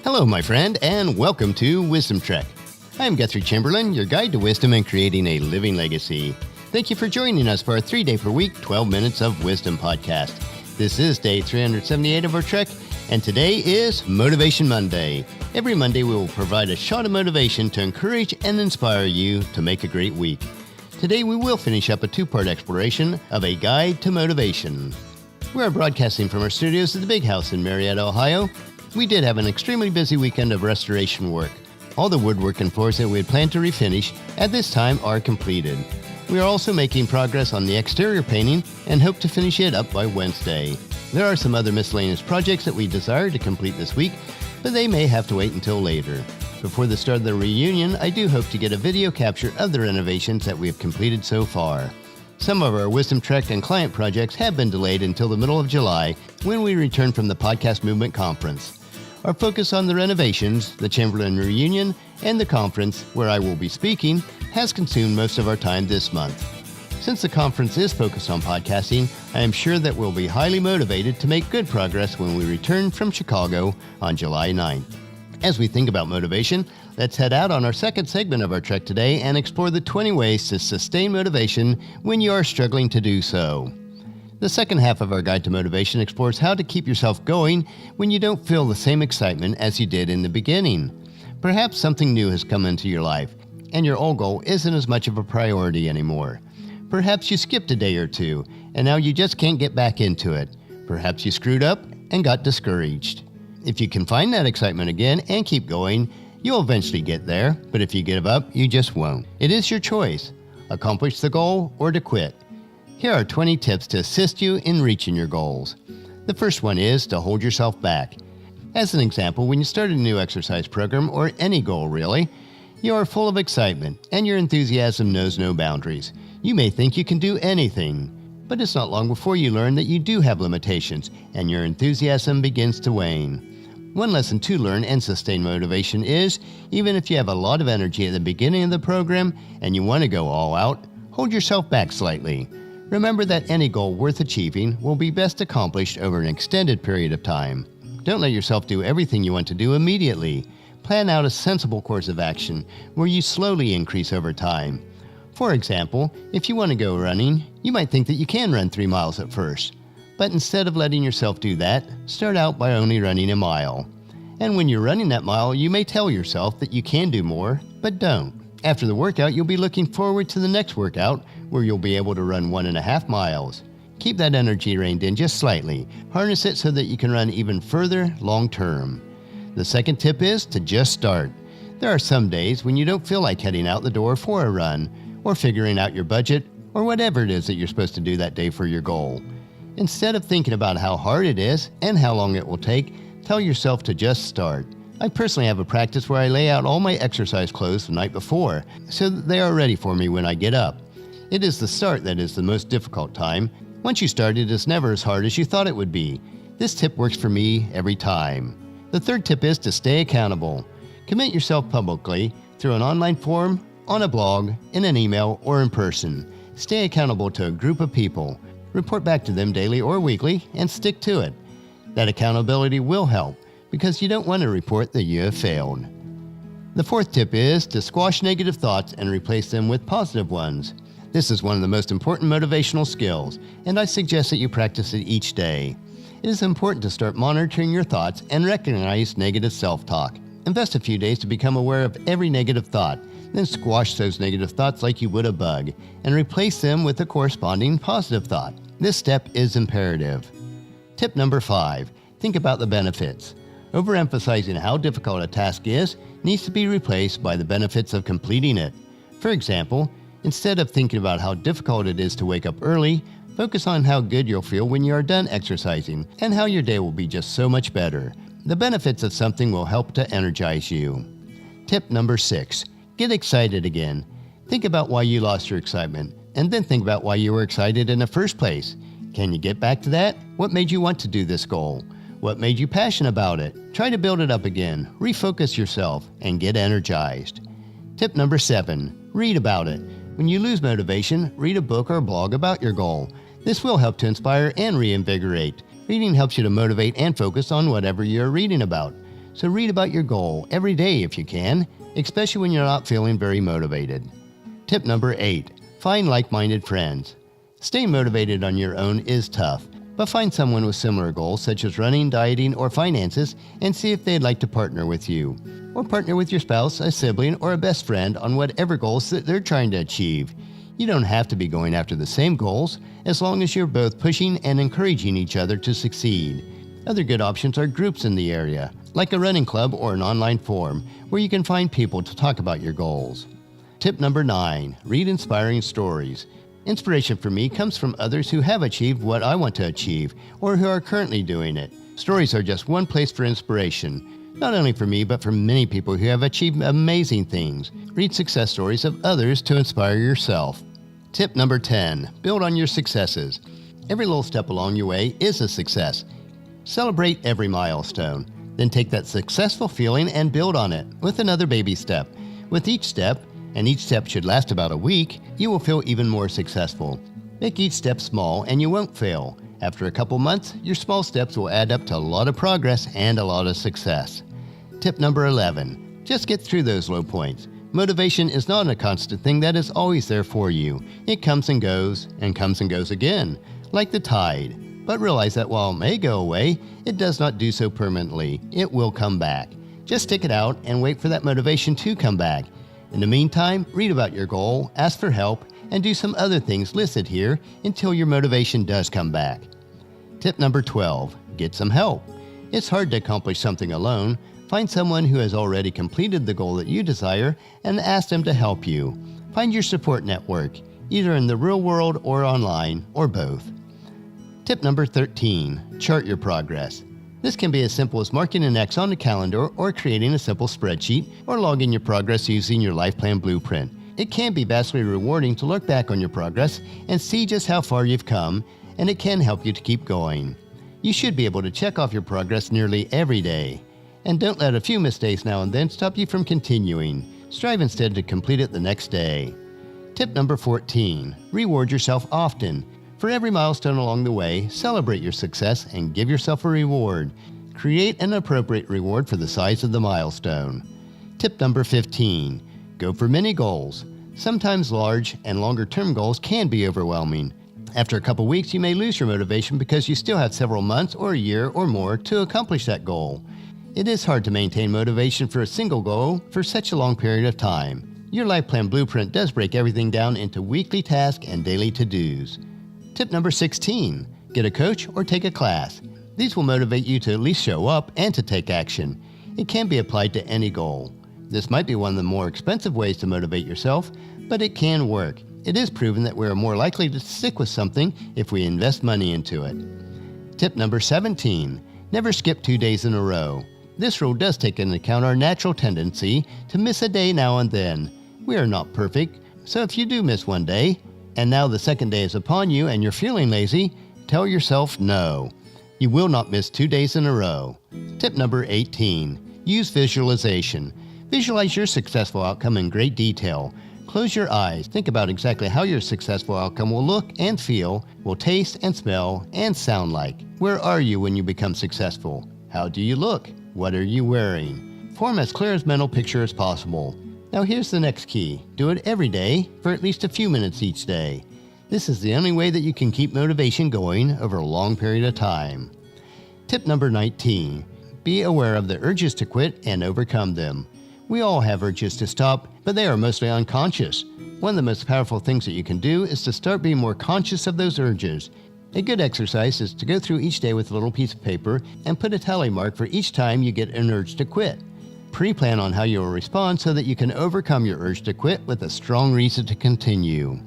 Hello, my friend, and welcome to Wisdom Trek. I'm Guthrie Chamberlain, your guide to wisdom and creating a living legacy. Thank you for joining us for our 3-day per week, 12 Minutes of Wisdom podcast. This is day 378 of our trek, and today is Motivation Monday. Every Monday, we will provide a shot of motivation to encourage and inspire you to make a great week. Today, we will finish up a 2-part exploration of a guide to motivation. We are broadcasting from our studios at the Big House in Marietta, Ohio. We did have an extremely busy weekend of restoration work. All the woodwork and floors that we had planned to refinish at this time are completed. We are also making progress on the exterior painting and hope to finish it up by Wednesday. There are some other miscellaneous projects that we desire to complete this week, but they may have to wait until later. Before the start of the reunion, I do hope to get a video capture of the renovations that we have completed so far. Some of our Wisdom Trek and client projects have been delayed until the middle of July when we return from the Podcast Movement Conference. Our focus on the renovations, the Chamberlain reunion, and the conference, where I will be speaking, has consumed most of our time this month. Since the conference is focused on podcasting, I am sure that we'll be highly motivated to make good progress when we return from Chicago on July 9th. As we think about motivation, let's head out on our second segment of our trek today and explore the 20 ways to sustain motivation when you are struggling to do so. The second half of our Guide to Motivation explores how to keep yourself going when you don't feel the same excitement as you did in the beginning. Perhaps something new has come into your life, and your old goal isn't as much of a priority anymore. Perhaps you skipped a day or two, and now you just can't get back into it. Perhaps you screwed up and got discouraged. If you can find that excitement again and keep going, you'll eventually get there, but if you give up, you just won't. It is your choice. Accomplish the goal or to quit. Here are 20 tips to assist you in reaching your goals. The first one is to hold yourself back. As an example, when you start a new exercise program, or any goal really, you are full of excitement and your enthusiasm knows no boundaries. You may think you can do anything, but it's not long before you learn that you do have limitations and your enthusiasm begins to wane. One lesson to learn and sustain motivation is, even if you have a lot of energy at the beginning of the program and you want to go all out, hold yourself back slightly. Remember that any goal worth achieving will be best accomplished over an extended period of time. Don't let yourself do everything you want to do immediately. Plan out a sensible course of action where you slowly increase over time. For example, if you want to go running, you might think that you can run 3 miles at first. But instead of letting yourself do that, start out by only running a mile. And when you're running that mile, you may tell yourself that you can do more, but don't. After the workout, you'll be looking forward to the next workout where you'll be able to run 1.5 miles. Keep that energy reined in just slightly. Harness it so that you can run even further long term. The second tip is to just start. There are some days when you don't feel like heading out the door for a run, or figuring out your budget, or whatever it is that you're supposed to do that day for your goal. Instead of thinking about how hard it is and how long it will take, tell yourself to just start. I personally have a practice where I lay out all my exercise clothes the night before so that they are ready for me when I get up. It is the start that is the most difficult time. Once you start, it is never as hard as you thought it would be. This tip works for me every time. The third tip is to stay accountable. Commit yourself publicly through an online forum, on a blog, in an email, or in person. Stay accountable to a group of people. Report back to them daily or weekly and stick to it. That accountability will help, because you don't want to report that you have failed. The fourth tip is to squash negative thoughts and replace them with positive ones. This is one of the most important motivational skills, and I suggest that you practice it each day. It is important to start monitoring your thoughts and recognize negative self-talk. Invest a few days to become aware of every negative thought, then squash those negative thoughts like you would a bug, and replace them with a corresponding positive thought. This step is imperative. Tip number 5, think about the benefits. Overemphasizing how difficult a task is needs to be replaced by the benefits of completing it. For example, instead of thinking about how difficult it is to wake up early, focus on how good you'll feel when you are done exercising and how your day will be just so much better. The benefits of something will help to energize you. Tip number 6, get excited again. Think about why you lost your excitement, and then think about why you were excited in the first place. Can you get back to that? What made you want to do this goal? What made you passionate about it? Try to build it up again, refocus yourself, and get energized. Tip number 7, read about it. When you lose motivation, read a book or blog about your goal. This will help to inspire and reinvigorate. Reading helps you to motivate and focus on whatever you're reading about. So read about your goal every day if you can, especially when you're not feeling very motivated. Tip number 8, find like-minded friends. Staying motivated on your own is tough, but find someone with similar goals such as running, dieting, or finances and see if they'd like to partner with you. Or partner with your spouse, a sibling, or a best friend on whatever goals that they're trying to achieve. You don't have to be going after the same goals as long as you're both pushing and encouraging each other to succeed. Other good options are groups in the area, like a running club or an online forum, where you can find people to talk about your goals. Tip number 9, read inspiring stories. Inspiration for me comes from others who have achieved what I want to achieve or who are currently doing it. Stories are just one place for inspiration, not only for me but for many people who have achieved amazing things. Read success stories of others to inspire yourself. Tip number 10, build on your successes. Every little step along your way is a success. Celebrate every milestone. Then take that successful feeling and build on it with another baby step. With each step, and each step should last about a week, you will feel even more successful. Make each step small and you won't fail. After a couple months, your small steps will add up to a lot of progress and a lot of success. Tip number 11, just get through those low points. Motivation is not a constant thing that is always there for you. It comes and goes again, like the tide. But realize that while it may go away, it does not do so permanently. It will come back. Just stick it out and wait for that motivation to come back. In the meantime, read about your goal, ask for help, and do some other things listed here until your motivation does come back. Tip number 12, get some help. It's hard to accomplish something alone. Find someone who has already completed the goal that you desire and ask them to help you. Find your support network, either in the real world or online, or both. Tip number 13, chart your progress. This can be as simple as marking an X on the calendar or creating a simple spreadsheet or logging your progress using your life plan blueprint. It can be vastly rewarding to look back on your progress and see just how far you've come, and it can help you to keep going. You should be able to check off your progress nearly every day. And don't let a few mistakes now and then stop you from continuing. Strive instead to complete it the next day. Tip number 14, reward yourself often. For every milestone along the way, celebrate your success and give yourself a reward. Create an appropriate reward for the size of the milestone. Tip number 15, go for many goals. Sometimes large and longer-term goals can be overwhelming. After a couple weeks, you may lose your motivation because you still have several months or a year or more to accomplish that goal. It is hard to maintain motivation for a single goal for such a long period of time. Your life plan blueprint does break everything down into weekly tasks and daily to-dos. Tip number 16, get a coach or take a class. These will motivate you to at least show up and to take action. It can be applied to any goal. This might be one of the more expensive ways to motivate yourself, but it can work. It is proven that we are more likely to stick with something if we invest money into it. Tip number 17, never skip 2 days in a row. This rule does take into account our natural tendency to miss a day now and then. We are not perfect, so if you do miss one day, and now the second day is upon you and you're feeling lazy, tell yourself no. You will not miss 2 days in a row. Tip number 18, use visualization. Visualize your successful outcome in great detail. Close your eyes. Think about exactly how your successful outcome will look and feel, will taste and smell and sound like. Where are you when you become successful? How do you look? What are you wearing? Form as clear a mental picture as possible. Now here's the next key. Do it every day for at least a few minutes each day. This is the only way that you can keep motivation going over a long period of time. Tip number 19. Be aware of the urges to quit and overcome them. We all have urges to stop, but they are mostly unconscious. One of the most powerful things that you can do is to start being more conscious of those urges. A good exercise is to go through each day with a little piece of paper and put a tally mark for each time you get an urge to quit. Pre-plan on how you will respond so that you can overcome your urge to quit with a strong reason to continue.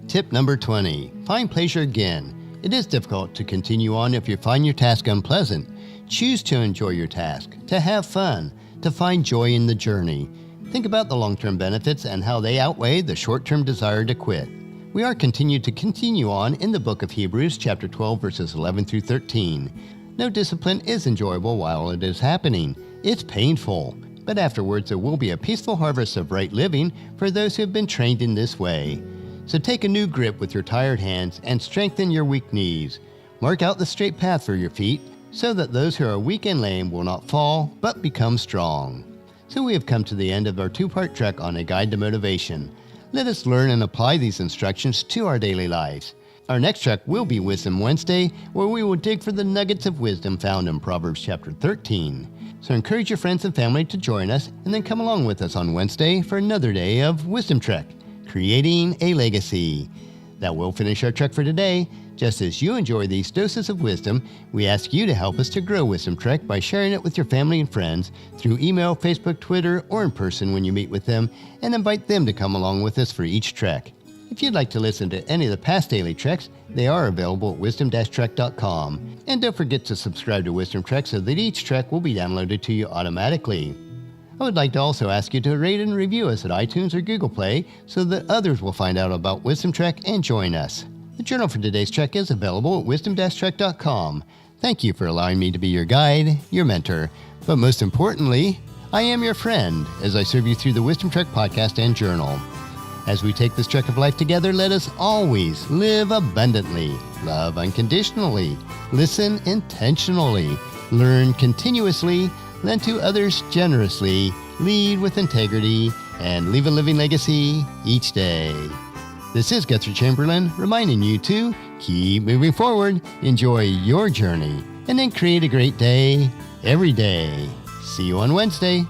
Tip number 20, find pleasure again. It is difficult to continue on if you find your task unpleasant. Choose to enjoy your task, to have fun, to find joy in the journey. Think about the long-term benefits and how they outweigh the short-term desire to quit. We are continued to continue on in the book of Hebrews, chapter 12, verses 11 through 13. No discipline is enjoyable while it is happening. It's painful. But afterwards there will be a peaceful harvest of right living for those who have been trained in this way. So take a new grip with your tired hands and strengthen your weak knees. Mark out the straight path for your feet so that those who are weak and lame will not fall, but become strong. So we have come to the end of our two-part trek on A Guide to Motivation. Let us learn and apply these instructions to our daily lives. Our next trek will be Wisdom Wednesday, where we will dig for the nuggets of wisdom found in Proverbs chapter 13. So encourage your friends and family to join us, and then come along with us on Wednesday for another day of Wisdom Trek, Creating a Legacy. That will finish our trek for today. Just as you enjoy these doses of wisdom, we ask you to help us to grow Wisdom Trek by sharing it with your family and friends through email, Facebook, Twitter, or in person when you meet with them, and invite them to come along with us for each trek. If you'd like to listen to any of the past daily treks, they are available at wisdom-trek.com. And don't forget to subscribe to Wisdom Trek so that each trek will be downloaded to you automatically. I would like to also ask you to rate and review us at iTunes or Google Play so that others will find out about Wisdom Trek and join us. The journal for today's trek is available at wisdom-trek.com. Thank you for allowing me to be your guide, your mentor, but most importantly, I am your friend as I serve you through the Wisdom Trek podcast and journal. As we take this trek of life together, let us always live abundantly, love unconditionally, listen intentionally, learn continuously, lend to others generously, lead with integrity, and leave a living legacy each day. This is Guthrie Chamberlain reminding you to keep moving forward, enjoy your journey, and then create a great day every day. See you on Wednesday.